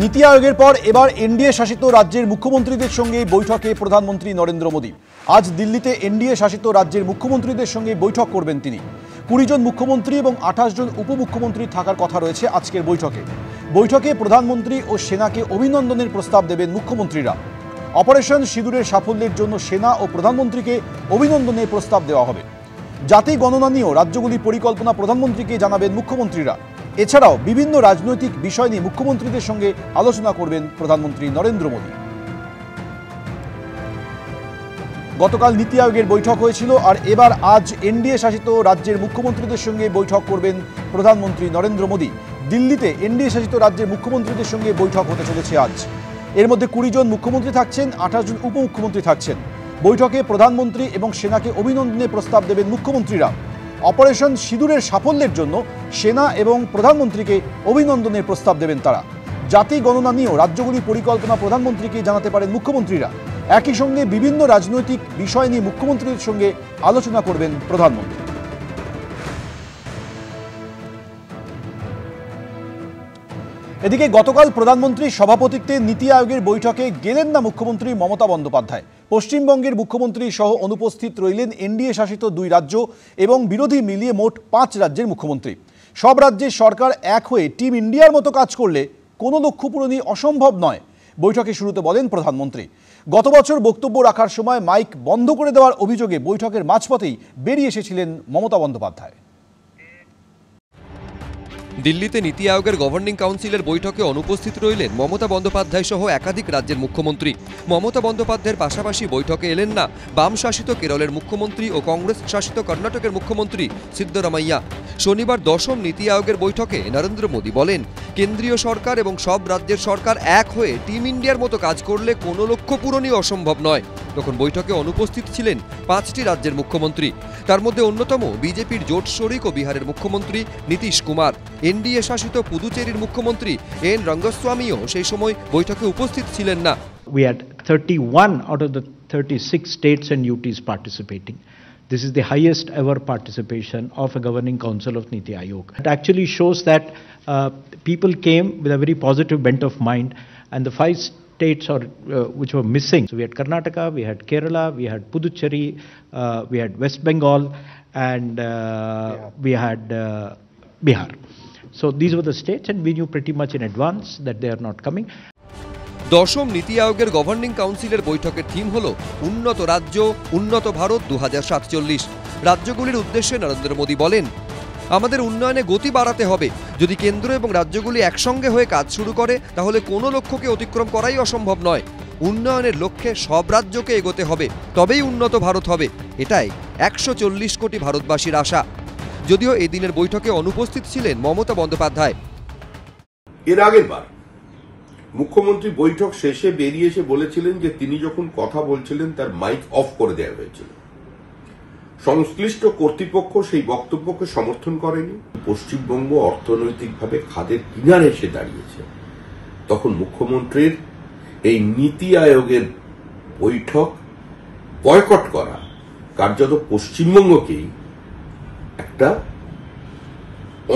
নীতি আয়োগের পর এবার এনডিএ শাসিত রাজ্যের মুখ্যমন্ত্রীদের সঙ্গে বৈঠকে প্রধানমন্ত্রী নরেন্দ্র মোদী। আজ দিল্লিতে এনডিএ শাসিত রাজ্যের মুখ্যমন্ত্রীদের সঙ্গে বৈঠক করবেন তিনি। 20 জন মুখ্যমন্ত্রী এবং 28 জন উপমুখ্যমন্ত্রী থাকার কথা রয়েছে আজকের বৈঠকে। বৈঠকে প্রধানমন্ত্রী ও সেনাকে অভিনন্দনের প্রস্তাব দেবেন মুখ্যমন্ত্রীরা। অপারেশন সিঁদুরের সাফল্যের জন্য সেনা ও প্রধানমন্ত্রীকে অভিনন্দনের প্রস্তাব দেওয়া হবে। জাতি গণনা নিয়েও রাজ্যগুলির পরিকল্পনা প্রধানমন্ত্রীকে জানাবেন মুখ্যমন্ত্রীরা। এছাড়াও বিভিন্ন রাজনৈতিক বিষয় নিয়ে মুখ্যমন্ত্রীদের সঙ্গে আলোচনা করবেন প্রধানমন্ত্রী নরেন্দ্র মোদী। গতকাল নীতি আয়োগের বৈঠক হয়েছিল, আর এবার আজ এনডিএ শাসিত রাজ্যের মুখ্যমন্ত্রীদের সঙ্গে বৈঠক করবেন প্রধানমন্ত্রী নরেন্দ্র মোদী। দিল্লিতে এনডিএ শাসিত রাজ্যের মুখ্যমন্ত্রীদের সঙ্গে বৈঠক হতে চলেছে আজ। এর মধ্যে 20 জন মুখ্যমন্ত্রী থাকছেন, 28 জন উপমুখ্যমন্ত্রী থাকছেন। বৈঠকে প্রধানমন্ত্রী এবং সেনাকে অভিনন্দনের প্রস্তাব দেবেন মুখ্যমন্ত্রীরা। অপারেশন সিঁদুরের সাফল্যের জন্য সেনা এবং প্রধানমন্ত্রীকে অভিনন্দনের প্রস্তাব দেবেন তারা। জাতি গণনা নিয়েও রাজ্যগুলির পরিকল্পনা প্রধানমন্ত্রীকে জানাতে পারেন মুখ্যমন্ত্রীরা। একই সঙ্গে বিভিন্ন রাজনৈতিক বিষয় নিয়ে মুখ্যমন্ত্রীদের সঙ্গে আলোচনা করবেন প্রধানমন্ত্রী। এদিকে গতকাল প্রধানমন্ত্রীর সভাপতিত্বে নীতি আয়োগের বৈঠকে গেলেন না মুখ্যমন্ত্রী মমতা বন্দ্যোপাধ্যায়। পশ্চিমবঙ্গের মুখ্যমন্ত্রী সহ অনুপস্থিত রইলেন এনডিএ শাসিত 2 রাজ্য এবং বিরোধী মিলিয়ে মোট 5 রাজ্যের মুখ্যমন্ত্রী। সব রাজ্যের সরকার এক হয়ে টিম ইন্ডিয়ার মতো কাজ করলে কোনো লক্ষ্য পূরণই অসম্ভব নয়, বৈঠকে শুরুতে বলেন প্রধানমন্ত্রী। গত বছর বক্তব্য রাখার সময় মাইক বন্ধ করে দেওয়ার অভিযোগে বৈঠকের মাঝপথেই বেরিয়ে এসেছিলেন মমতা বন্দ্যোপাধ্যায়। দিল্লিতে নীতি আয়োগের গভর্নিং কাউন্সিলের বৈঠকে অনুপস্থিত রইলেন মমতা বন্দ্যোপাধ্যায় সহ একাধিক রাজ্যের মুখ্যমন্ত্রী। মমতা বন্দ্যোপাধ্যায়ের পাশাপাশি বৈঠকে এলেন না বাম শাসিত কেরলের মুখ্যমন্ত্রী ও কংগ্রেস শাসিত কর্ণাটকের মুখ্যমন্ত্রী সিদ্ধরামাইয়া। শনিবার 10ম নীতি আয়োগের বৈঠকে নরেন্দ্র মোদী বলেন, কেন্দ্রীয় সরকার এবং সব রাজ্যের সরকার এক হয়ে টিম ইন্ডিয়ার মতো কাজ করলে কোনো লক্ষ্য পূরণই অসম্ভব নয়। তখন বৈঠকে অনুপস্থিত ছিলেন 5টি রাজ্যের মুখ্যমন্ত্রী। তার মধ্যে অন্যতম বিজেপির জোট শরিক ও বিহারের মুখ্যমন্ত্রী নীতিশ কুমার। এনডিএ শাসিত পুদুচেরির মুখ্যমন্ত্রী এন রঙ্গস্বামীও সেই সময় বৈঠকে উপস্থিত ছিলেন না। We had 31 out of the 36 states and UTs participating. This is the highest ever participation of a governing council of Niti Aayog. It actually shows that people came with a very positive bent of mind, and the 5 states which were missing. So we had Karnataka, we had Kerala, we had Puducherry, we had West Bengal, and we had Bihar. So these were the states, and we knew pretty much in advance that they are not coming. 10ম নীতি আয়োগের governing কাউন্সিলের বৈঠকের theme হল উন্নত রাজ্য উন্নত ভারত 2047। রাজ্যগুলির উদ্দেশ্যে নরেন্দ্র মোদী বলেন, আমাদের উন্নয়নে গতি বাড়াতে হবে। যদি কেন্দ্র এবং রাজ্যগুলি একসঙ্গে হয়ে কাজ শুরু করে তাহলে কোনো লক্ষ্যকে অতিক্রম করাই অসম্ভব নয়। উন্নয়নের লক্ষ্যে সব রাজ্যকে এগোতে হবে, তবেই উন্নত ভারত হবে। এটাই 140 কোটি ভারতবাসীর আশা। যদিও এই দিনের বৈঠকে অনুপস্থিত ছিলেন মমতা বন্দ্যোপাধ্যায়। এর আগের বার মুখ্যমন্ত্রী বৈঠক শেষে বেরিয়ে এসে বলেছিলেন যে তিনি যখন কথা বলছিলেন তার মাইক অফ করে দেওয়া হয়েছিল। সংশ্লিষ্ট কর্তৃপক্ষ সেই বক্তব্যকে সমর্থন করেনি। পশ্চিমবঙ্গ অর্থনৈতিকভাবে খাদের কিনারে এসে দাঁড়িয়েছে। তখন মুখ্যমন্ত্রীর এই নীতি আয়োগের বৈঠক বয়কট করা কার্যত পশ্চিমবঙ্গকেই একটা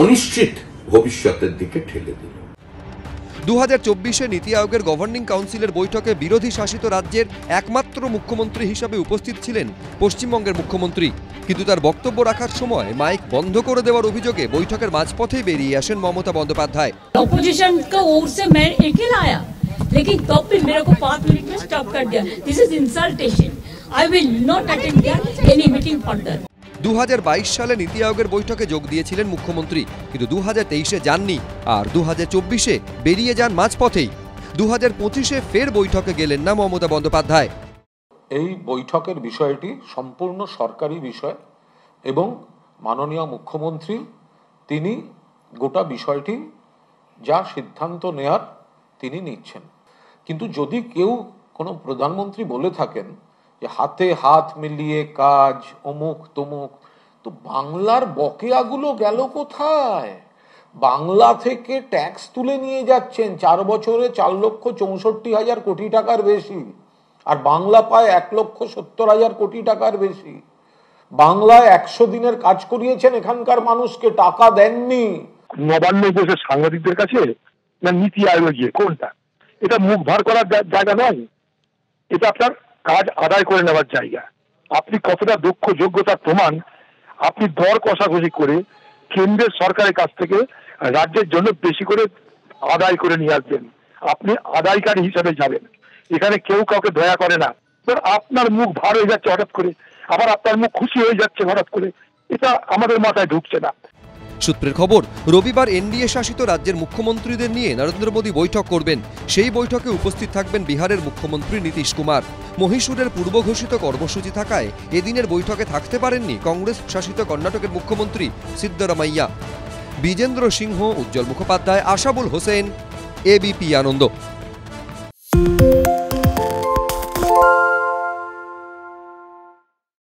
অনিশ্চিত ভবিষ্যতের দিকে ঠেলে দিল। 2024-এ নীতি আয়োগের গভর্নিং কাউন্সিলের বৈঠকে বিরোধী শাসিত রাজ্যের একমাত্র মুখ্যমন্ত্রী হিসাবে উপস্থিত ছিলেন পশ্চিমবঙ্গের মুখ্যমন্ত্রী। কিন্তু তার বক্তব্য রাখার সময় মাইক বন্ধ করে দেওয়ার অভিযোগে বৈঠকের মাঝপথেই বেরিয়ে আসেন মমতা বন্দ্যোপাধ্যায়। অপোজিশন কা ওর সে मैं अकेला आया, लेकिन तब भी मेरे को 5 मिनट में स्टॉप कर दिया। This is इंसल्टेशन। I will not attend any meeting further. 2022 সালে নীতি আয়োগের বৈঠকে যোগ দিয়েছিলেন মুখ্যমন্ত্রী, কিন্তু 2023-এ যাননি, আর 2024-এ বেরিয়ে যান মাঝপথেই। 2025-এ ফের বৈঠকে গেলেন না মমতা বন্দ্যোপাধ্যায়। এই বৈঠকের বিষয়টি সম্পূর্ণ সরকারি বিষয় এবং মাননীয় মুখ্যমন্ত্রী তিনি গোটা বিষয়টি যা সিদ্ধান্ত নেয়ার তিনি নিচ্ছেন। কিন্তু যদি কেউ কোনো প্রধানমন্ত্রী বলে থাকেন যে হাতে হাত মিলিয়ে কাজ অমুক তমুক, তো বাংলার বকেয়াগুলো গেল কোথায়? বাংলা থেকে ট্যাক্স তুলে নিয়ে যাচ্ছেন 4 বছরে 4,64,000 কোটি টাকার বেশি, আর বাংলা পায় 1,70,000 কোটি টাকার বেশি। বাংলায় 100 দিনের কাজ করিয়েছেন, এখানকার মানুষকে টাকা দেননি। নবান্ন বসে সাংবাদিকদের কাছে না নীতি আয়োগে গিয়ে, কোনটা? এটা মুখ ভার করার জায়গা নয়, এটা আপনার কাজ আদায় করে নেওয়ার জায়গা। আপনি কতটা দক্ষ, যোগ্যতার প্রমাণ আপনি দর কষাকষি করে কেন্দ্রের সরকারের কাছ থেকে রাজ্যের জন্য বেশি করে আদায় করে নিয়ে আসবেন। আপনি আদায়কারী হিসেবে যাবেন, এখানে কেউ কাউকে দয়া করে না। আপনার মুখ ভার হয়ে যাচ্ছে হঠাৎ করে, আবার আপনার মুখ খুশি হয়ে যাচ্ছে হঠাৎ করে, এটা আমাদের মাথায় ঢুকছে না। সূত্রের খবর, রবিবার এনডিএ শাসিত রাজ্যের মুখ্যমন্ত্রীদের নিয়ে নরেন্দ্র মোদী বৈঠক করবেন। সেই বৈঠকে উপস্থিত থাকবেন বিহারের মুখ্যমন্ত্রী নীতিশ কুমার। মহীশূরের পূর্ব ঘোষিত কর্মসূচি থাকায় এদিনের বৈঠকে থাকতে পারেননি কংগ্রেস শাসিত কর্ণাটকের মুখ্যমন্ত্রী সিদ্ধরামাইয়া। বিজেন্দ্র সিংহ, উজ্জ্বল মুখোপাধ্যায়, আশাবুল হোসেন, এবিপি আনন্দ।